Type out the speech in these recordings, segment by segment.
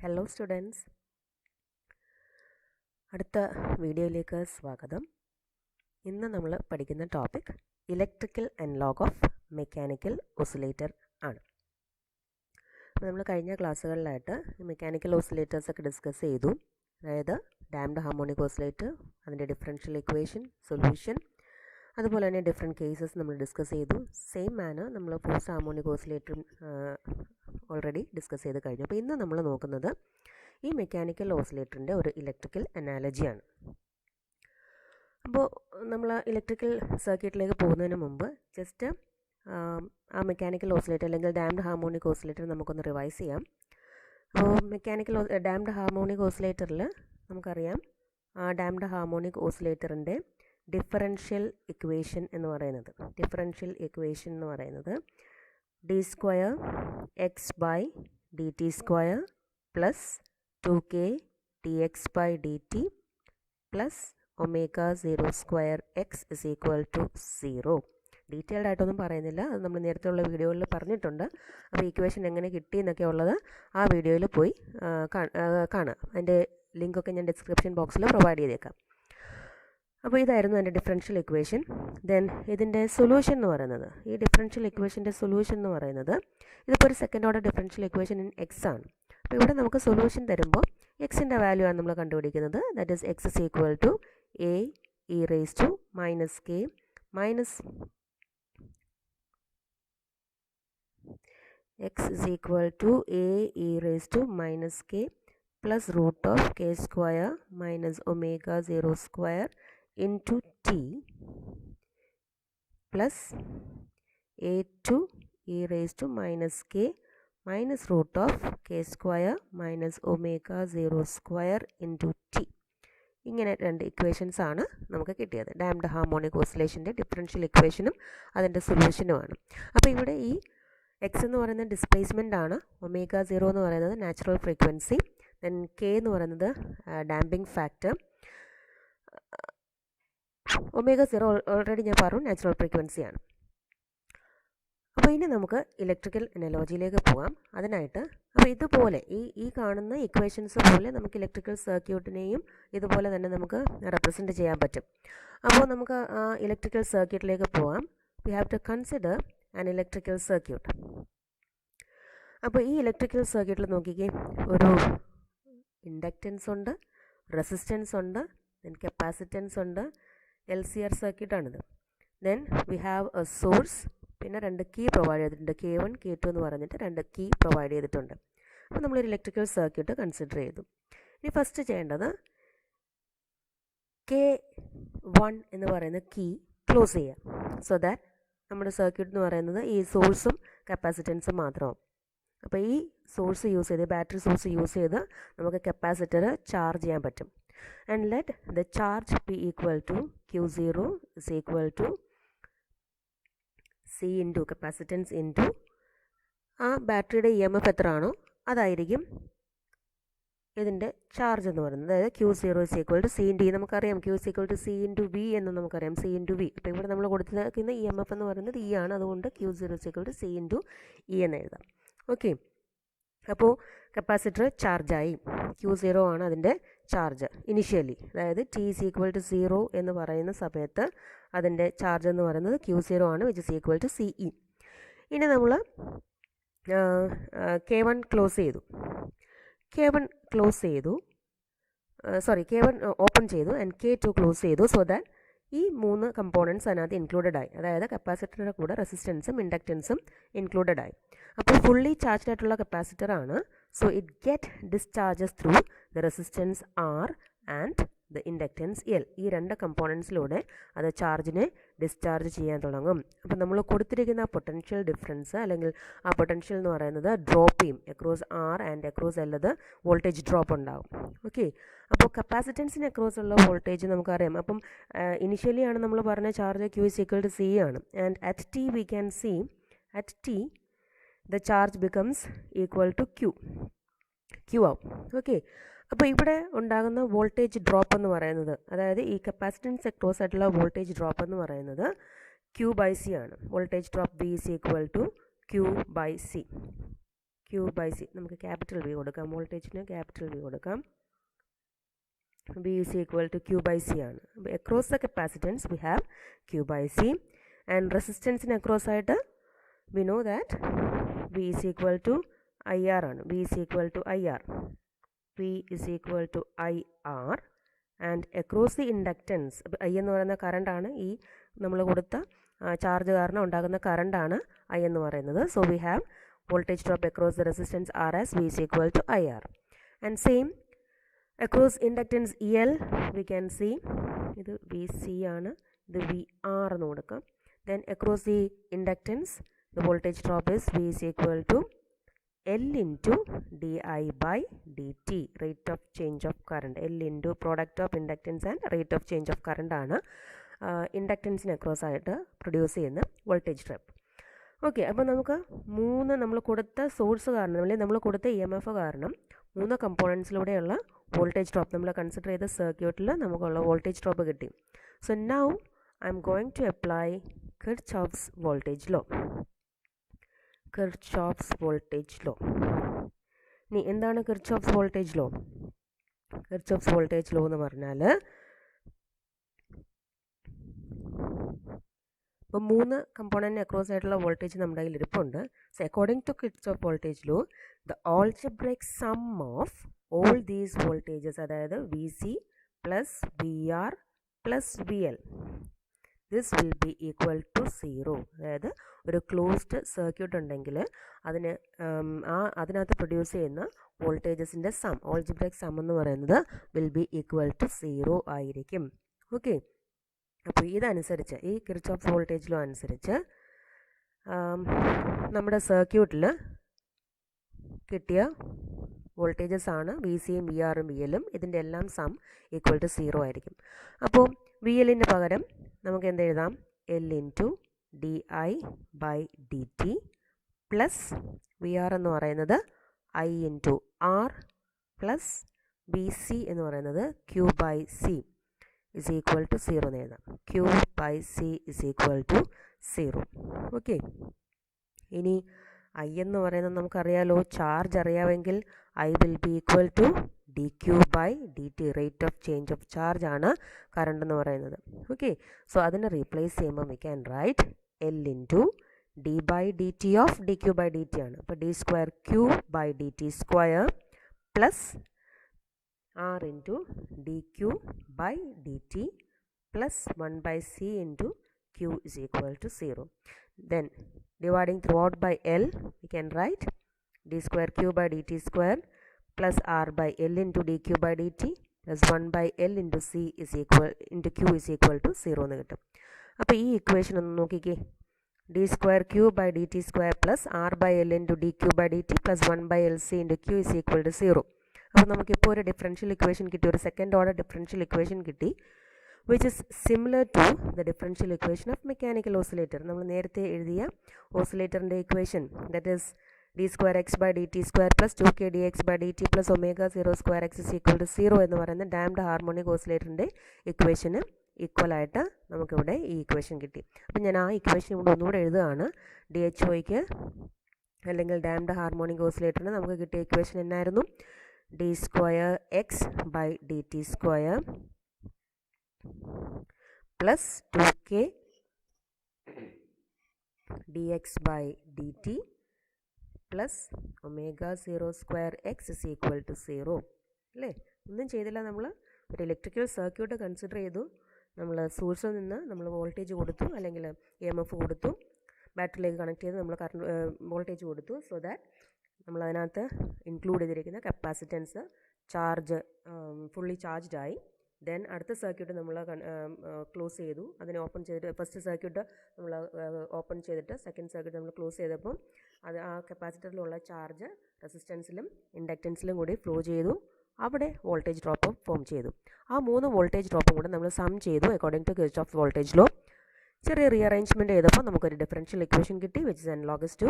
Hello students, അടുത്ത വീഡിയോയിലേക്ക് സ്വാഗതം. ഇന്ന് നമ്മൾ പഠിക്കുന്ന topic electrical analogue of mechanical oscillator ആണ്. അപ്പോൾ നമ്മൾ കഴിഞ്ഞ ക്ലാസ്സുകളിലായിട്ട് മെക്കാനിക്കൽ ഓസിലേറ്റേഴ്സൊക്കെ ഡിസ്കസ് ചെയ്തു. അതായത് ഡാംഡ് ഹാർമോണിക് ഓസിലേറ്റർ, അതിൻ്റെ ഡിഫറൻഷ്യൽ ഇക്വേഷൻ, സൊല്യൂഷൻ, അതുപോലെ തന്നെ ഡിഫറെൻറ്റ് കേസസ് നമ്മൾ ഡിസ്കസ് ചെയ്തു. സെയിം മാനർ നമ്മൾ ഫോഴ്സ് ഹാർമോണിക് ഓസിലേറ്ററും ഓൾറെഡി ഡിസ്കസ് ചെയ്ത് കഴിഞ്ഞു. അപ്പോൾ ഇന്ന് നമ്മൾ നോക്കുന്നത് ഈ മെക്കാനിക്കൽ ഓസിലേറ്ററിൻ്റെ ഒരു ഇലക്ട്രിക്കൽ അനാലജിയാണ്. അപ്പോൾ നമ്മൾ ഇലക്ട്രിക്കൽ സർക്യൂട്ടിലേക്ക് പോകുന്നതിന് മുമ്പ് ജസ്റ്റ് ആ മെക്കാനിക്കൽ ഓസിലേറ്റർ അല്ലെങ്കിൽ ഡാംഡ് ഹാർമോണിക് ഓസിലേറ്റർ നമുക്കൊന്ന് റിവൈസ് ചെയ്യാം. അപ്പോൾ ഡാംഡ് ഹാർമോണിക് ഓസിലേറ്ററിൽ നമുക്കറിയാം, ആ ഡാംഡ് ഹാർമോണിക് ഓസിലേറ്ററിൻ്റെ ഡിഫറൻഷ്യൽ ഇക്വേഷൻ എന്ന് പറയുന്നത് d square x by d t square plus 2k dx by dt plus omega 0 square x is equal to 0. Detailed ആയിട്ടൊന്നും പറയുന്നില്ല, അത് നമ്മൾ നേരത്തെ ഉള്ള വീഡിയോയിൽ പറഞ്ഞിട്ടുണ്ട്. അപ്പോൾ ഇക്വേഷൻ എങ്ങനെ കിട്ടി എന്നൊക്കെ ഉള്ളത് ആ വീഡിയോയിൽ പോയി കാണാം. അതിൻ്റെ ലിങ്കൊക്കെ ഞാൻ ഡിസ്ക്രിപ്ഷൻ ബോക്സിൽ പ്രൊവൈഡ് ചെയ്തേക്കാം. അപ്പോൾ ഇതായിരുന്നു എൻ്റെ ഡിഫറൻഷ്യൽ ഇക്വേഷൻ. ദെൻ ഇതിൻ്റെ സൊല്യൂഷൻ എന്ന് പറയുന്നത്, ഈ ഡിഫറൻഷ്യൽ ഇക്വേഷൻ്റെ സൊല്യൂഷൻ എന്ന് പറയുന്നത്, ഇതിപ്പോൾ ഒരു second order differential equation in X ആണ്. അപ്പോൾ ഇവിടെ നമുക്ക് സൊല്യൂഷൻ തരുമ്പോൾ എക്സിൻ്റെ വാല്യൂ ആണ് നമ്മൾ കണ്ടുപിടിക്കുന്നത്. That is x is equal to a e raise to minus k minus x is equal to a e raise to minus k plus root of k square minus omega 0 square into t plus a two e raise to minus k minus root of k square minus omega 0 square into t. ഇങ്ങനെ രണ്ട് equations ആണ് നമുക്ക് കിട്ടിയത്. Damned harmonic ഓസിലേഷൻ്റെ differential ഇക്വേഷനും അതിൻ്റെ സൊല്യൂഷനുമാണ്. അപ്പോൾ ഇവിടെ ഈ എക്സ് എന്ന് പറയുന്നത് ഡിസ്പ്ലേസ്മെൻ്റ് ആണ്, ഒമേഗ 0 എന്ന് പറയുന്നത് നാച്ചുറൽ ഫ്രീക്വൻസി, ദെൻ കെ എന്ന് പറയുന്നത് ഡാമ്പിംഗ് ഫാക്ടർ, ഒമേഗ 0 ഓൾറെഡി ഞാൻ പറഞ്ഞു നാച്ചുറൽ ഫ്രീക്വൻസിയാണ്. അപ്പോൾ ഇനി നമുക്ക് ഇലക്ട്രിക്കൽ അനലോജിയിലേക്ക് പോകാം. അതിനായിട്ട് അപ്പോൾ ഇതുപോലെ ഈ കാണുന്ന ഇക്വേഷൻസ് പോലെ നമുക്ക് ഇലക്ട്രിക്കൽ സർക്യൂട്ടിനെയും ഇതുപോലെ തന്നെ നമുക്ക് റെപ്രസെൻറ്റ് ചെയ്യാൻ പറ്റും. അപ്പോൾ നമുക്ക് ആ ഇലക്ട്രിക്കൽ സർക്യൂട്ടിലേക്ക് പോകാം. We have to consider an electrical circuit. അപ്പോൾ ഈ ഇലക്ട്രിക്കൽ സർക്യൂട്ടിൽ നോക്കിക്കേ, ഒരു ഇൻഡക്റ്റൻസ് ഉണ്ട്, റെസിസ്റ്റൻസ് ഉണ്ട്, ദെൻ കപ്പാസിറ്റൻസ് ഉണ്ട്, LCR സർക്യൂട്ടാണിത്. Then we have a source, പിന്നെ രണ്ട് കീ പ്രൊവൈഡ് ചെയ്തിട്ടുണ്ട്, K1 K2 എന്ന് പറഞ്ഞിട്ട് രണ്ട് കീ പ്രൊവൈഡ് ചെയ്തിട്ടുണ്ട്. അപ്പോൾ നമ്മളൊരു ഇലക്ട്രിക്കൽ സർക്യൂട്ട് കൺസിഡർ ചെയ്തു. ഇനി ഫസ്റ്റ് ചെയ്യേണ്ടത് K1 എന്ന് പറയുന്ന കീ ക്ലോസ് ചെയ്യുക. സോ ദാറ്റ് നമ്മുടെ സർക്യൂട്ട് എന്ന് പറയുന്നത് ഈ സോഴ്സും കപ്പാസിറ്റൻസും മാത്രമാവും. അപ്പോൾ ഈ സോഴ്സ് യൂസ് ചെയ്ത്, ബാറ്ററി സോഴ്സ് യൂസ് ചെയ്ത് നമുക്ക് കപ്പാസിറ്റർ ചാർജ് ചെയ്യാൻ പറ്റും. And let the charge be equal to Q0 is equal to C into capacitance into ആ ബാറ്ററിയുടെ EMF എത്രയാണോ അതായിരിക്കും ഇതിൻ്റെ ചാർജ് എന്ന് പറയുന്നത്. അതായത് Q0 is equal to C into E. നമുക്കറിയാം Q is equal to C into V എന്ന് നമുക്കറിയാം, C ഇൻറ്റു V. അപ്പോൾ ഇവിടെ നമ്മൾ കൊടുത്തിരിക്കുന്ന EMF എന്ന് പറയുന്നത് E ആണ്, അതുകൊണ്ട് Q0 is equal to C into E എന്ന് എഴുതാം. ഓക്കെ, അപ്പോൾ കപ്പാസിറ്റർ ചാർജായി. Q0 ആണ് അതിൻ്റെ ചാർജ് ഇനിഷ്യലി, അതായത് T ഇസ് ഈക്വൽ ടു 0 എന്ന് പറയുന്ന സമയത്ത് അതിൻ്റെ ചാർജ് എന്ന് പറയുന്നത് Q0 ആണ്, which is equal to CE. ഇനി നമ്മൾ K1 ക്ലോസ് ചെയ്തു, K1 ഓപ്പൺ ചെയ്തു ആൻഡ് K2 ക്ലോസ് ചെയ്തു. സോ ദാറ്റ് ഈ മൂന്ന് കമ്പോണൻറ്റ്സ് അതിനകത്ത് ഇൻക്ലൂഡഡ് ആയി, അതായത് കപ്പാസിറ്ററിൻ്റെ കൂടെ റെസിസ്റ്റൻസും ഇൻഡക്റ്റൻസും ഇൻക്ലൂഡഡ് ആയി. അപ്പോൾ ഫുള്ളി ചാർജ്ഡ് ആയിട്ടുള്ള കപ്പാസിറ്റർ ആണ്. So it get discharges through the resistance R and the inductance L. ഈ രണ്ട് കമ്പോണൻസിലൂടെ അത് ചാർജിനെ ഡിസ്ചാർജ് ചെയ്യാൻ തുടങ്ങും. അപ്പോൾ നമ്മൾ കൊടുത്തിരിക്കുന്ന പൊട്ടൻഷ്യൽ ഡിഫറൻസ് അല്ലെങ്കിൽ ആ പൊട്ടൻഷ്യൽ എന്ന് പറയുന്നത് ഡ്രോപ്പ് ചെയ്യും. Across R and across L അത് വോൾട്ടേജ് ഡ്രോപ്പ് ഉണ്ടാകും. ഓക്കെ, അപ്പോൾ കപ്പാസിറ്റൻസിന് അക്രോസ് ഉള്ള വോൾട്ടേജ് നമുക്കറിയാം. അപ്പം ഇനിഷ്യലി ആണ് നമ്മൾ പറഞ്ഞ charge Q is equal to C ആണ്. And at T we can see at T the charge becomes equal to Q ആവും. ഓക്കെ, അപ്പോൾ ഇവിടെ ഉണ്ടാകുന്ന വോൾട്ടേജ് ഡ്രോപ്പ് എന്ന് പറയുന്നത്, അതായത് ഈ കപ്പാസിറ്റൻസ് അക്രോസ് ആയിട്ടുള്ള വോൾട്ടേജ് ഡ്രോപ്പ് എന്ന് പറയുന്നത് Q ബൈ C ആണ്. Voltage drop V is equal to Q by C. by C. നമുക്ക് ക്യാപിറ്റൽ V കൊടുക്കാം, വോൾട്ടേജിന് ക്യാപിറ്റൽ V കൊടുക്കാം. V is equal to Q by C ആണ്. Across the capacitance we have Q by C, and resistance in across ആയിട്ട് we know that V is equal to IR ആണ്. V is equal to IR. V is equal to IR, and across the inductance, I എന്ന് പറയുന്ന current ആണ്, ഈ നമ്മൾ കൊടുത്ത charge കാരണം ഉണ്ടാകുന്ന കറണ്ട് ആണ് I എന്ന് പറയുന്നത്. So we have voltage drop across the resistance R as V is equal to IR. And same across inductance EL we can see ഇത് VC ആണ്, ഇത് VR എന്ന് കൊടുക്കാം. Then across the inductance the voltage drop is V is equal to L into di by dt, rate of change of current. L into product of inductance and rate of change of current ആണ് ഇൻഡക്റ്റൻസിന് across ആയിട്ട് produce ചെയ്യുന്ന voltage drop. Okay, അപ്പോൾ നമുക്ക് നമ്മൾ കൊടുത്ത source കാരണം, അല്ലെങ്കിൽ നമ്മൾ കൊടുത്ത EMF കാരണം 3 കമ്പോണൻസിലൂടെയുള്ള വോൾട്ടേജ് ഡ്രോപ്പ് നമ്മൾ കൺസിഡർ ചെയ്ത സർക്യൂട്ടിൽ നമുക്കുള്ള വോൾട്ടേജ് ഡ്രോപ്പ് കിട്ടി. So now I'm going to apply Kirchhoff's voltage law. Kirchhoff's voltage law. ഇനി എന്താണ് Kirchhoff's voltage law? Kirchhoff's voltage law എന്ന് പറഞ്ഞാൽ ഇപ്പോൾ 3 കമ്പോണൻറ്റ് അക്രോസ് ആയിട്ടുള്ള വോൾട്ടേജ് നമ്മുടെ കയ്യിൽ ഇരിപ്പുണ്ട്. So according to Kirchhoff voltage law, the algebraic sum of all these voltages, അതായത് VC plus VR plus VL, this will be equal to 0. അതായത് ഒരു ക്ലോസ്ഡ് സർക്യൂട്ട് ഉണ്ടെങ്കിൽ അതിനകത്ത് പ്രൊഡ്യൂസ് ചെയ്യുന്ന വോൾട്ടേജസിൻ്റെ സം, ആൾജിബ്രൈക് സം എന്ന് പറയുന്നത് വിൽ ബി ഈക്വൽ ടു 0 ആയിരിക്കും. Okay, അപ്പോൾ ഇതനുസരിച്ച്, ഈ കിർച്ചോഫ് വോൾട്ടേജ് ലോ അനുസരിച്ച് നമ്മുടെ സർക്യൂട്ടിൽ കിട്ടിയ വോൾട്ടേജസ് ആണ് VCയും VRും VLും. ഇതിൻ്റെ എല്ലാം സം ഈക്വൽ ടു 0 ആയിരിക്കും. അപ്പോൾ VLന് പകരം നമുക്ക് എന്ത് എഴുതാം? L into DI by DT plus VR എന്ന് പറയുന്നത് I into R plus VC എന്ന് പറയുന്നത് Q by C is equal to 0 എന്ന് എഴുതാം. Q by C is equal to 0. Okay, ഇനി I എന്ന് പറയുന്നത് നമുക്കറിയാലോ, ചാർജ് അറിയാമെങ്കിൽ I will be equal to dq by dt, rate of change of charge ആണ് കറണ്ട് എന്ന് പറയുന്നത്. ഓക്കെ, സോ അതിനെ റീപ്ലേസ് ചെയ്യുമ്പോൾ we can write L into d by dt of dq by dt ആണ്. അപ്പോൾ d square q by dt square plus R into dq by dt plus 1 by C into Q is equal to 0. Then dividing throughout by L, we can write d square q by dt square plus R by L into dq by dt plus 1 by L into C is equal into Q is equal to 0 എന്ന് കിട്ടും. അപ്പോൾ ഈ equation ഒന്ന് നോക്കിക്കേ. d square q by dt square plus R by L into dq by dt plus 1 by LC into Q is equal to 0. അപ്പോൾ നമുക്കിപ്പോൾ ഒരു differential equation കിട്ടി, ഒരു സെക്കൻഡ് ഓർഡർ ഡിഫറൻഷ്യൽ ഇക്വേഷൻ കിട്ടി, which is similar to the differential equation of mechanical oscillator. നമ്മൾ നേരത്തെ എഴുതിയ ഓസിലേറ്ററിൻ്റെ equation, that is d square x by dt square plus 2k dx by dt plus omega 0 square x is equal to 0 എന്ന് പറയുന്ന damned harmonic ഓസിലേറ്ററിൻ്റെ ഇക്വേഷന് ഈക്വലായിട്ട് നമുക്കിവിടെ ഈ equation കിട്ടി. അപ്പം ഞാൻ ആ ഇക്വേഷൻ ഇവിടെ ഒന്നുകൂടെ എഴുതുകയാണ്. DHOയ്ക്ക് അല്ലെങ്കിൽ ഡാംഡ് ഹാർമോണിക് ഓസിലേറ്ററിന് നമുക്ക് കിട്ടിയ ഇക്വേഷൻ എന്നായിരുന്നു? d square x by dt square plus 2k dx by dt plus omega 0 square x is equal to 0. അല്ലേ? ഒന്നും ചെയ്തില്ല, നമ്മൾ ഒരു ഇലക്ട്രിക്കൽ സർക്യൂട്ട് കൺസിഡർ ചെയ്തു. നമ്മൾ സോഴ്സിൽ നിന്ന് നമ്മൾ വോൾട്ടേജ് കൊടുത്തു, അല്ലെങ്കിൽ EMF കൊടുത്തു, ബാറ്ററിയിലേക്ക് കണക്ട് ചെയ്ത് നമ്മൾ കറണ്ട് വോൾട്ടേജ് കൊടുത്തു. സോ ദാറ്റ് നമ്മളതിനകത്ത് ഇൻക്ലൂഡ് ചെയ്തിരിക്കുന്ന കപ്പാസിറ്റൻസ് ചാർജ് ഫുള്ളി ചാർജ്ഡ് ആയി. ദെൻ അടുത്ത സർക്യൂട്ട് നമ്മൾ ക്ലോസ് ചെയ്തു, അതിനെ ഓപ്പൺ ചെയ്തിട്ട് ഫസ്റ്റ് സർക്യൂട്ട് നമ്മൾ ഓപ്പൺ ചെയ്തിട്ട് സെക്കൻഡ് സർക്യൂട്ട് നമ്മൾ ക്ലോസ് ചെയ്തപ്പം അത് ആ കപ്പാസിറ്ററിലുള്ള ചാർജ് റെസിസ്റ്റൻസിലും ഇൻഡക്റ്റൻസിലും കൂടി ഫ്ലോ ചെയ്തു, അവിടെ വോൾട്ടേജ് ഡ്രോപ്പ് ഫോം ചെയ്തു. ആ 3 വോൾട്ടേജ് ഡ്രോപ്പും കൂടെ നമ്മൾ സം ചെയ്തു according to Kirchhoff voltage law. ചെറിയ റീഅറേഞ്ച്മെൻറ്റ് ചെയ്തപ്പോൾ നമുക്കൊരു ഡിഫറൻഷ്യൽ ഇക്വേഷൻ കിട്ടി, which is analogous to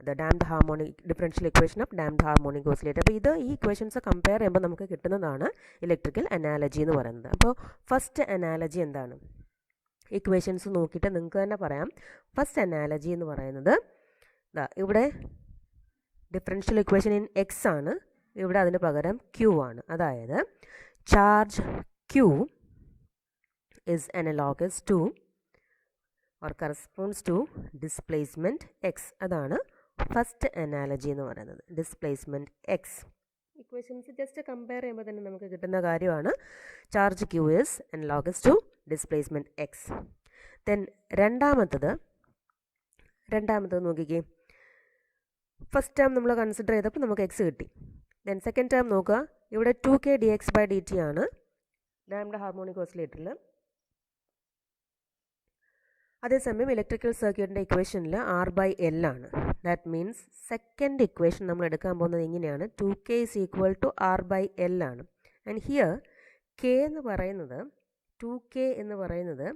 the damped harmonic differential equation of damped harmonic oscillator. അപ്പോൾ ഈ ഇക്വേഷൻസ് കമ്പയർ ചെയ്യുമ്പോൾ നമുക്ക് കിട്ടുന്നതാണ് ഇലക്ട്രിക്കൽ അനാലജി എന്ന് പറയുന്നത്. അപ്പോൾ ഫസ്റ്റ് അനാലജി എന്താണ്? ഇക്വേഷൻസ് നോക്കിയിട്ട് നിങ്ങൾക്ക് തന്നെ പറയാം. ഫസ്റ്റ് അനാലജി എന്ന് പറയുന്നത് ഇവിടെ ഡിഫറൻഷ്യൽ ഇക്വേഷൻ ഇൻ എക്സ് ആണ്, ഇവിടെ അതിന് പകരം ക്യൂ ആണ്. അതായത് charge Q is analogous to or corresponds to displacement x. അതാണ് ഫസ്റ്റ് അനാലജി എന്ന് പറയുന്നത്, displacement x. Equations just compare ചെയ്യുമ്പോൾ തന്നെ നമുക്ക് കിട്ടുന്ന കാര്യമാണ് charge Q is analogous to displacement x. Then രണ്ടാമത്തത് നോക്കിക്കേ, ഫസ്റ്റ് ടേം നമ്മൾ കൺസിഡർ ചെയ്തപ്പോൾ നമുക്ക് എക്സ് കിട്ടി. ദെൻ സെക്കൻഡ് ടേം നോക്കുക, ഇവിടെ 2k dx/dt ആണ് ഡാംഡ് ഹാർമോണിക് ഓസിലേറ്ററിൽ. അതേസമയം ഇലക്ട്രിക്കൽ സർക്യൂട്ടിൻ്റെ ഇക്വേഷനിൽ R/L ആണ്. ദാറ്റ് മീൻസ് സെക്കൻഡ് ഇക്വേഷൻ നമ്മൾ എടുക്കാൻ പോകുന്നത് ഇങ്ങനെയാണ്, 2k = R/L ആണ്. ആൻഡ് ഹിയർ k എന്ന് പറയുന്നത് 2k എന്ന് പറയുന്നത്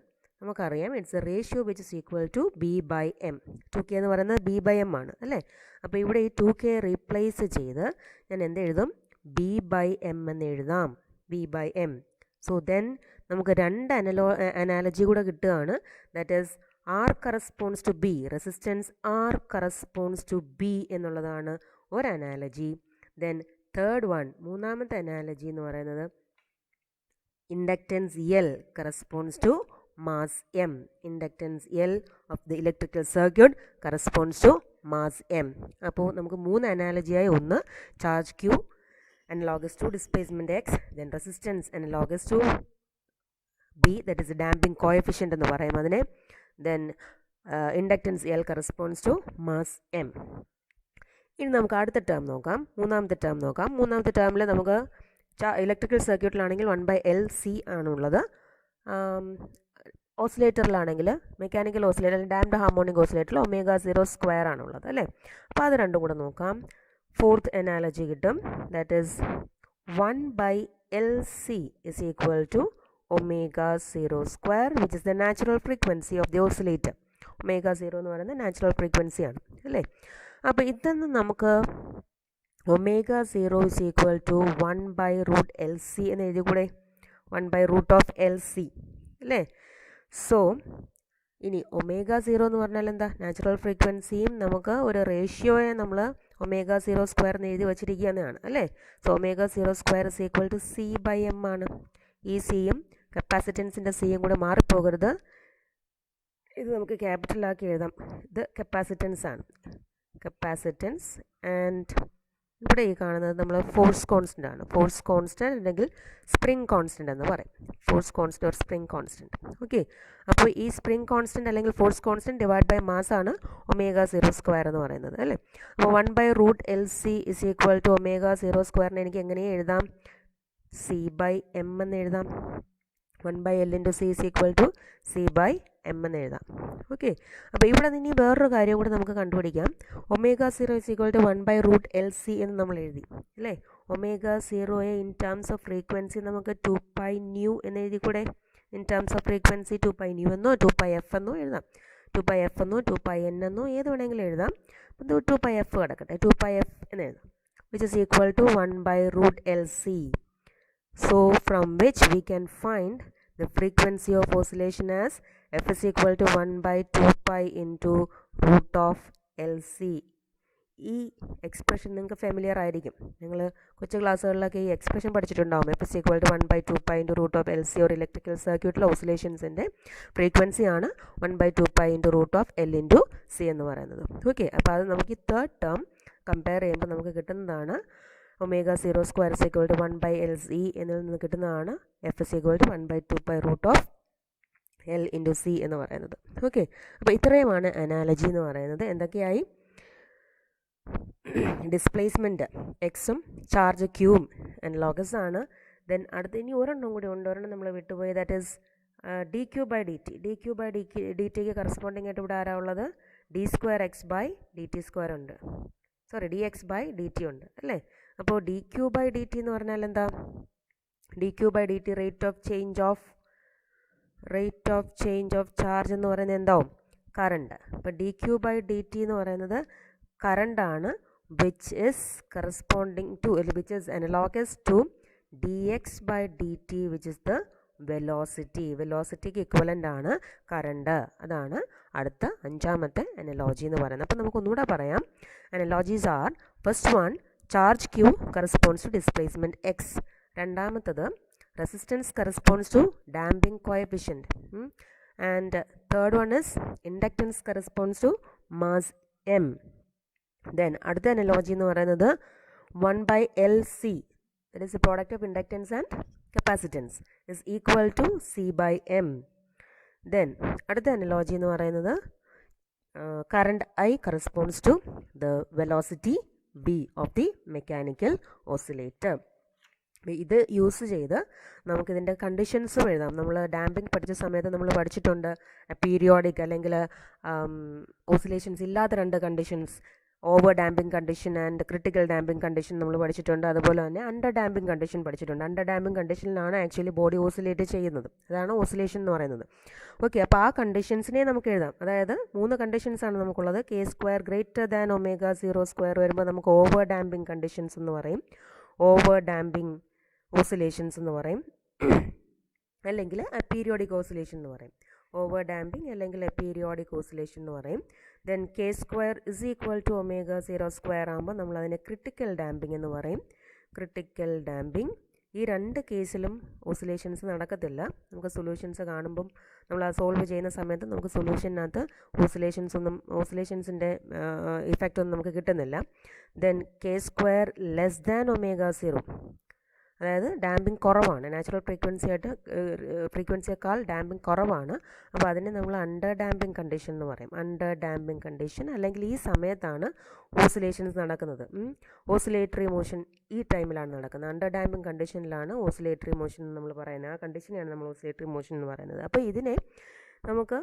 നമുക്കറിയാം it's a ratio which is equal to B/m. 2k എന്ന് പറയുന്നത് B/m ആണ് അല്ലേ. അപ്പോൾ ഇവിടെ ഈ 2k റീപ്ലേസ് ചെയ്ത് ഞാൻ എന്തെഴുതും, B/m എന്ന് എഴുതാം, B/m. സോ ദെൻ നമുക്ക് രണ്ട് അനാലജി കൂടെ കിട്ടുകയാണ്. That is R corresponds to B, resistance R corresponds to B എന്നുള്ളതാണ് ഒരു അനാലജി. ദെൻ തേർഡ് വൺ, മൂന്നാമത്തെ അനാലജി എന്ന് പറയുന്നത് inductance L corresponds to mass M. Inductance L of the electrical circuit corresponds to mass M. അപ്പോൾ നമുക്ക് മൂന്ന് അനാലജിയായി, ഒന്ന് charge Q analogous to displacement x, then resistance analogous to B, that is a damping coefficient എന്ന് പറയും അതിനെ, then inductance L corresponds to mass M. ഇനി നമുക്ക് അടുത്ത ടേം നോക്കാം, മൂന്നാമത്തെ ടേം നോക്കാം. മൂന്നാമത്തെ ടേമിൽ നമുക്ക് ഇലക്ട്രിക്കൽ സർക്യൂട്ടിലാണെങ്കിൽ 1/LC ആണുള്ളത്, ഓസിലേറ്ററിലാണെങ്കിൽ മെക്കാനിക്കൽ ഓസിലേറ്റർ ഡാംഡ് ഹാർമോണിക് ഓസിലേറ്ററിൽ ω02 ആണുള്ളത് അല്ലേ. അപ്പോൾ അത് രണ്ടും കൂടെ നോക്കാം. ഫോർത്ത് അനാലജി കിട്ടും, that is 1/LC is equal to ω02, which is the natural frequency of the oscillator. ω0 എന്ന് പറയുന്നത് നാച്ചുറൽ ഫ്രീക്വൻസി ആണ് അല്ലേ. അപ്പോൾ ഇതെന്ന് നമുക്ക് ω0 is equal to 1/√LC എന്ന് എഴുതി കൂടെ, 1/√LC അല്ലേ. സോ ഇനി ω0 എന്ന് പറഞ്ഞാൽ എന്താ, നാച്ചുറൽ ഫ്രീക്വൻസിയും നമുക്ക് ഒരു റേഷ്യോയെ നമ്മൾ ω02 എന്ന് എഴുതി വച്ചിരിക്കുന്നതാണ് അല്ലേ. So ω02 is equal to C/m ആണ്. ഈ സിയും കപ്പാസിറ്റൻസിൻ്റെ സിയും കൂടെ മാറിപ്പോകരുത്, ഇത് നമുക്ക് ക്യാപിറ്റലാക്കി എഴുതാം. ഇത് കപ്പാസിറ്റൻസ് ആണ്, കപ്പാസിറ്റൻസ്. ആൻഡ് ഇവിടെ ഈ കാണുന്നത് നമ്മൾ ഫോഴ്സ് കോൺസ്റ്റൻ്റ് ആണ്. ഫോഴ്സ് കോൺസ്റ്റൻറ്റ് അല്ലെങ്കിൽ സ്പ്രിങ് കോൺസ്റ്റൻ്റ് എന്ന് പറയും, force constant or spring constant. Okay, അപ്പോൾ ഈ സ്പ്രിങ് കോൺസ്റ്റൻറ്റ് അല്ലെങ്കിൽ force constant divide by mass ആണ് ω02 എന്ന് പറയുന്നത് അല്ലേ. അപ്പോൾ 1/√LC is equal to ω02 എനിക്ക് എങ്ങനെ എഴുതാം, C/m എന്ന് എഴുതാം. 1/L × C is equal to C/m എന്ന് എഴുതാം. ഓക്കെ, അപ്പോൾ ഇവിടെ നിന്ന് വേറൊരു കാര്യം കൂടെ നമുക്ക് കണ്ടുപിടിക്കാം. ω0 is equal to 1/√LC എന്ന് നമ്മൾ എഴുതി അല്ലേ. ω0യെ ഇൻ ടേംസ് ഓഫ് ഫ്രീക്വൻസി നമുക്ക് 2πν എന്ന് എഴുതി കൂടെ. ഇൻ ടേംസ് ഓഫ് ഫ്രീക്വൻസി 2πν എന്നോ 2πf എന്നോ എഴുതാം, 2πf എന്നോ 2πn എന്നോ ഏത് വേണമെങ്കിലും എഴുതാം. 2πf കിടക്കട്ടെ, 2πf എന്ന് എഴുതാം, which is equal to 1/√LC. So from which we can find the frequency of oscillation as f is equal to 1/2π into root of LC. ഈ എക്സ്പ്രഷൻ നിങ്ങൾക്ക് ഫെമിലിയർ ആയിരിക്കും, നിങ്ങൾ കൊച്ചു ക്ലാസ്സുകളിലൊക്കെ ഈ expression പഠിച്ചിട്ടുണ്ടാവും. f is equal to 1/2π into root of LC or electrical സർക്യൂട്ടിലെ ഓസിലേഷൻസിൻ്റെ ഫ്രീക്വൻസിയാണ് 1/2π into root of L into C എന്ന് പറയുന്നത്. Okay, അപ്പോൾ അത് നമുക്ക് ഈ തേർഡ് ടേം കമ്പയർ ചെയ്യുമ്പോൾ നമുക്ക് കിട്ടുന്നതാണ് ω02 is equal to 1/LC എന്നിൽ നിന്ന് കിട്ടുന്നതാണ് f is equal to 1/2π root of L into C എന്ന് പറയുന്നത്. ഓക്കെ, അപ്പോൾ ഇത്രയുമാണ് അനാലജി എന്ന് പറയുന്നത്. എന്തൊക്കെയായി, ഡിസ്പ്ലേസ്മെൻറ്റ് എക്സും ചാർജ് ക്യൂവും അനലോഗസ് ആണ്. ദെൻ അടുത്ത് ഇനി ഒരെണ്ണം കൂടി ഉണ്ട്, ഒരെണ്ണം നമ്മൾ വിട്ടുപോയി, that is dq/dt. dq/dt corresponding ആയിട്ട് ഇവിടെ ആരാ ഉള്ളത്, d2x/dt² ഉണ്ട്, സോറി dx/dt ഉണ്ട് അല്ലേ. അപ്പോൾ dq/dt എന്ന് പറഞ്ഞാൽ എന്താ, dq/dt rate of change of charge എന്ന് പറയുന്നത് എന്താവും, കറണ്ട്. അപ്പോൾ dq/dt എന്ന് പറയുന്നത് കറണ്ടാണ്, which is corresponding to, which is analogous to dx/dt, which is the വെലോസിറ്റിക്ക് ഇക്വലൻ്റ് ആണ് കറണ്ട്. അതാണ് അടുത്ത അഞ്ചാമത്തെ അനലോജി എന്ന് പറയുന്നത്. അപ്പോൾ നമുക്ക് ഒന്നുകൂടെ പറയാം. Analogies are first one charge Q corresponds to displacement x, രണ്ടാമത്തത് resistance corresponds to damping coefficient, and third one is inductance corresponds to mass M. Then അടുത്ത അനലോജി എന്ന് പറയുന്നത് 1/LC, that is the product of inductance and capacitance, is equal to C/M. Then അടുത്ത analogy എന്ന് പറയുന്നത് current I corresponds to the velocity V of the mechanical oscillator. ഇത് use ചെയ്ത് നമുക്കിതിൻ്റെ കണ്ടീഷൻസും എഴുതാം. നമ്മൾ ഡാമ്പിംഗ് പഠിച്ച സമയത്ത് നമ്മൾ പഠിച്ചിട്ടുണ്ട് പീരിയോഡിക് അല്ലെങ്കിൽ ഓസിലേഷൻസ് ഇല്ലാത്ത രണ്ട് conditions, over damping condition and critical damping condition നമ്മൾ പഠിച്ചിട്ടുണ്ട്. അതുപോലെ തന്നെ അണ്ടർ ഡാമ്പിംഗ് കണ്ടീഷൻ പഠിച്ചിട്ടുണ്ട്. അണ്ടർ ഡാമ്പിംഗ് കണ്ടീഷനിലാണ് ആക്ച്വലി ബോഡി ഓസിലേറ്റ് ചെയ്യുന്നത്. അതാണ് ഓസിലേഷൻ എന്ന് പറയുന്നത്. ഓക്കെ, അപ്പോൾ ആ കണ്ടീഷൻസിനെ നമുക്ക് എഴുതാം. അതായത് 3 കണ്ടീഷൻസാണ് നമുക്കുള്ളത്. K² ഗ്രേറ്റർ ദാൻ ω0² വരുമ്പോൾ നമുക്ക് ഓവർ ഡാമ്പിംഗ് കണ്ടീഷൻസ് എന്ന് പറയും, ഓവർ ഡാമ്പിംഗ് ഓസിലേഷൻസ് എന്ന് പറയും, അല്ലെങ്കിൽ അപീരിയോഡിക് ഓസിലേഷൻ എന്ന് പറയും. ഓവർ ഡാമ്പിംഗ് അല്ലെങ്കിൽ അപീരിയോഡിക് ഓസിലേഷൻ എന്ന് പറയും. Then K² is equal to ω0² ആകുമ്പോൾ നമ്മളതിനെ ക്രിട്ടിക്കൽ ഡാമ്പിംഗ് എന്ന് പറയും. ക്രിട്ടിക്കൽ ഡാമ്പിംഗ് ഈ രണ്ട് കേസിലും ഓസിലേഷൻസ് നടക്കത്തില്ല. നമുക്ക് സൊല്യൂഷൻസ് കാണുമ്പം നമ്മൾ അത് സോൾവ് ചെയ്യുന്ന സമയത്ത് നമുക്ക് സൊല്യൂഷനകത്ത് ഓസിലേഷൻസിൻ്റെ ഇഫക്റ്റ് ഒന്നും നമുക്ക് കിട്ടുന്നില്ല. ദെൻ K² ലെസ് ദാൻ ω0, അതായത് ഡാമ്പിംഗ് കുറവാണ്, നാച്ചുറൽ ഫ്രീക്വൻസിയേക്കാൾ ഡാമ്പിംഗ് കുറവാണ്. അപ്പോൾ അതിനെ നമ്മൾ അണ്ടർ ഡാമ്പിംഗ് കണ്ടീഷൻ എന്ന് പറയും. അണ്ടർ ഡാമ്പിംഗ് കണ്ടീഷൻ, അല്ലെങ്കിൽ ഈ സമയത്താണ് ഓസിലേഷൻസ് നടക്കുന്നത്. ഓസിലേറ്ററി മോഷൻ ഈ ടൈമിലാണ് നടക്കുന്നത്. അണ്ടർ ഡാമ്പിംഗ് കണ്ടീഷനിലാണ് ഓസിലേറ്ററി മോഷൻ എന്ന് നമ്മൾ പറയുന്നത്. ആ കണ്ടീഷനെയാണ് നമ്മൾ ഓസിലേറ്ററി മോഷൻ എന്ന് പറയുന്നത്. അപ്പോൾ ഇതിനെ നമുക്ക്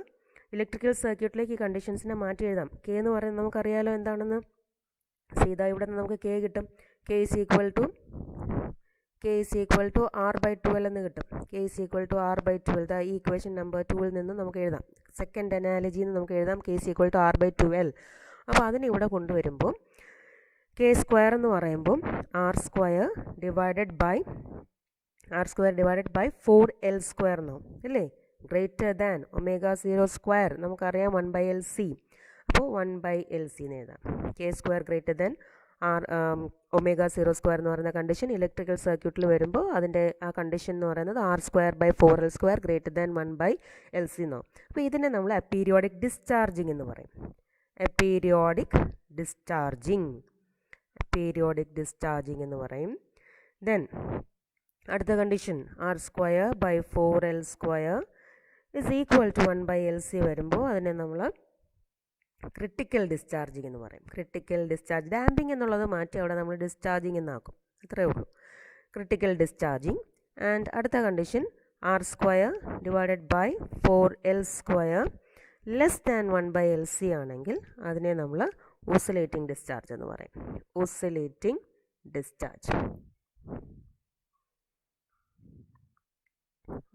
ഇലക്ട്രിക്കൽ സർക്യൂട്ടിലേക്ക് ഈ കണ്ടീഷൻസിനെ മാറ്റി എഴുതാം. K എന്ന് പറയുന്നത് നമുക്കറിയാലോ എന്താണെന്ന്. സീതാ ഇവിടെ നിന്ന് നമുക്ക് K കിട്ടും. K is equal to R/12 എന്ന് കിട്ടും. K is equal to R/12. ഈ ഇക്വേഷൻ നമ്പർ 2 നിന്ന് നമുക്ക് എഴുതാം. സെക്കൻഡ് അനാലജിയിൽ നിന്ന് നമുക്ക് എഴുതാം K is equal to R/12. അപ്പോൾ അതിനെ ഇവിടെ കൊണ്ടുവരുമ്പോൾ K² എന്ന് പറയുമ്പോൾ R² ഡിവൈഡഡ് ബൈ 4L² എന്നാവും അല്ലേ. ഗ്രേറ്റർ ദാൻ ω0² നമുക്കറിയാം 1/LC. അപ്പോൾ 1/LC എന്ന് എഴുതാം. K² ഗ്രേറ്റർ ദാൻ ω0² എന്ന് പറയുന്ന കണ്ടീഷൻ ഇലക്ട്രിക്കൽ സർക്യൂട്ടിൽ വരുമ്പോൾ അതിൻ്റെ ആ കണ്ടീഷൻ എന്ന് പറയുന്നത് R²/4L² ഗ്രേറ്റർ ദാൻ 1/LC എന്നാവും. അപ്പോൾ ഇതിനെ നമ്മൾ അപീരിയോഡിക് ഡിസ്ചാർജിങ് എന്ന് പറയും. അപീരിയോഡിക് ഡിസ്ചാർജിങ് എന്ന് പറയും. ദെൻ അടുത്ത condition R²/4L² is equal to 1/LC വരുമ്പോൾ അതിനെ നമ്മൾ ക്രിട്ടിക്കൽ ഡിസ്ചാർജിങ് എന്ന് പറയും. ക്രിട്ടിക്കൽ ഡിസ്ചാർജ്, ഡാമ്പിംഗ് എന്നുള്ളത് മാറ്റി അവിടെ നമ്മൾ ഡിസ്ചാർജിങ് എന്നാക്കും. അത്രയേ ഉള്ളൂ, ക്രിട്ടിക്കൽ ഡിസ്ചാർജിങ്. ആൻഡ് അടുത്ത condition R² divided by 4L² less than 1/LC ആണെങ്കിൽ അതിനെ നമ്മൾ ഓസിലേറ്റിംഗ് ഡിസ്ചാർജ് എന്ന് പറയും. Oscillating discharge.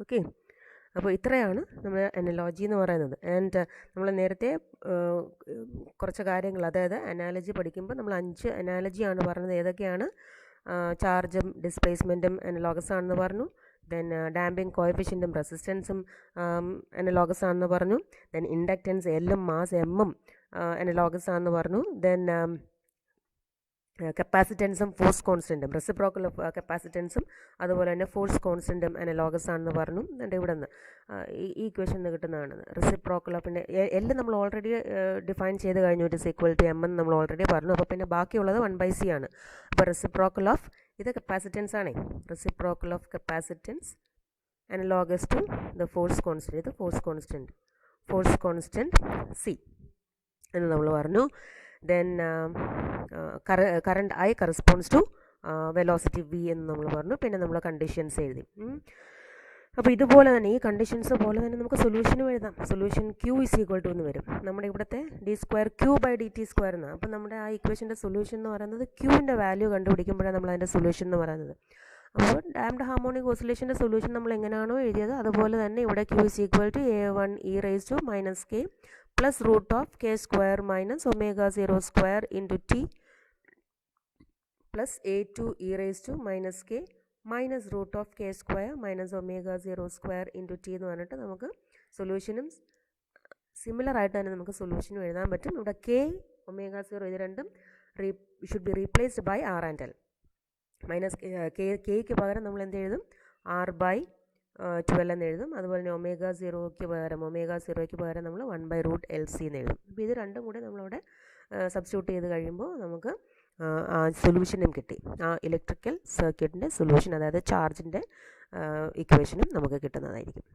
ഓക്കെ, അപ്പോൾ ഇത്രയാണ് നമ്മൾ അനലോജി എന്ന് പറയുന്നത്. ആൻഡ് നമ്മൾ നേരത്തെ കുറച്ച് കാര്യങ്ങൾ, അതായത് അനാലജി പഠിക്കുമ്പോൾ നമ്മൾ 5 അനാലജിയാണ് പറഞ്ഞത്. ഏതൊക്കെയാണ്? ചാർജും ഡിസ്പ്ലേസ്മെൻറ്റും അനലോഗസ് ആണെന്ന് പറഞ്ഞു. ദെൻ ഡാമ്പിംഗ് കോഎഫിഷ്യൻറ്റും റെസിസ്റ്റൻസും അനലോഗസ് ആണെന്ന് പറഞ്ഞു. ദെൻ ഇൻഡക്റ്റൻസ് എല്ലും മാസ് എമ്മും അനലോഗസ് ആണെന്ന് പറഞ്ഞു. ദെൻ കപ്പാസിറ്റൻസും ഫോഴ്സ് കോൺസ്റ്റൻറ്റും, റെസിപ്രോക്കൽ കപ്പാസിറ്റൻസും അതുപോലെ തന്നെ ഫോഴ്സ് കോൺസ്റ്റൻറ്റും അനലോഗസ് ആണെന്ന് പറഞ്ഞു. എന്നിട്ട് ഇവിടെ നിന്ന് ഈ ഇക്വേഷൻ കിട്ടുന്നതാണ് റെസിപ്രോക്കൽ ഓഫ് എൽ നമ്മൾ ഓൾറെഡി ഡിഫൈൻ ചെയ്ത് കഴിഞ്ഞു. It is equal to M എന്ന് നമ്മൾ ഓൾറെഡി പറഞ്ഞു. അപ്പോൾ പിന്നെ ബാക്കിയുള്ളത് 1/C ആണ്. അപ്പോൾ റെസിപ്രോക്കൽ ഓഫ് ഇത് കപ്പാസിറ്റൻസ് ആണേ. Reciprocal of capacitance analogous to the force constant. ഇത് ഫോഴ്സ് കോൺസ്റ്റൻറ്റ് C എന്ന് നമ്മൾ പറഞ്ഞു. Then current I corresponds to velocity V എന്ന് നമ്മൾ പറഞ്ഞു. പിന്നെ നമ്മൾ കണ്ടീഷൻസ് എഴുതി. അപ്പോൾ ഇതുപോലെ തന്നെ ഈ കണ്ടീഷൻസ് പോലെ തന്നെ നമുക്ക് സൊല്യൂഷനും എഴുതാം. Solution Q is equal to എന്ന് വരും. നമ്മുടെ ഇവിടുത്തെ d²Q/dt² എന്നാണ്. അപ്പോൾ നമ്മുടെ ആ ഇക്വേഷൻ്റെ സൊല്യൂഷൻ എന്ന് പറയുന്നത് Qൻ്റെ വാല്യൂ കണ്ടുപിടിക്കുമ്പോഴാണ് നമ്മൾ അതിൻ്റെ സൊല്യൂഷൻ എന്ന് പറയുന്നത്. അപ്പോൾ ഡാംഡ് ഹാർമോണിക് ഓസിലേഷൻ്റെ സൊല്യൂഷൻ നമ്മൾ എങ്ങനെയാണോ എഴുതിയത് അതുപോലെ തന്നെ ഇവിടെ Q is equal to A1e⁻⁻k plus root of K² minus ω0² into T plus A2e⁻⁻k minus root of k square minus omega 0 square into t എന്ന് പറഞ്ഞിട്ട് നമുക്ക് സൊല്യൂഷനും സിമിലർ ആയിട്ട് തന്നെ നമുക്ക് സൊല്യൂഷനും എഴുതാൻ പറ്റും. ഇവിടെ കെ ഒമേഗ 0 ഇത് രണ്ടും should be replaced by R and L. Minus കെയ്ക്ക് പകരം നമ്മൾ എന്ത് എഴുതും? ആർ ബൈ 12 എന്ന് എഴുതും. അതുപോലെ തന്നെ ഒമേഗ 0ക്ക് പകരം നമ്മൾ 1/√LC എന്ന് എഴുതും. അപ്പോൾ ഇത് രണ്ടും കൂടി നമ്മളവിടെ സബ്സ്റ്റിറ്റ്യൂട്ട് ചെയ്ത് കഴിയുമ്പോൾ നമുക്ക് സൊല്യൂഷനും കിട്ടി. ആ ഇലക്ട്രിക്കൽ സർക്യൂട്ടിൻ്റെ സൊല്യൂഷൻ, അതായത് ചാർജിൻ്റെ ഇക്വേഷനും നമുക്ക് കിട്ടുന്നതായിരിക്കും.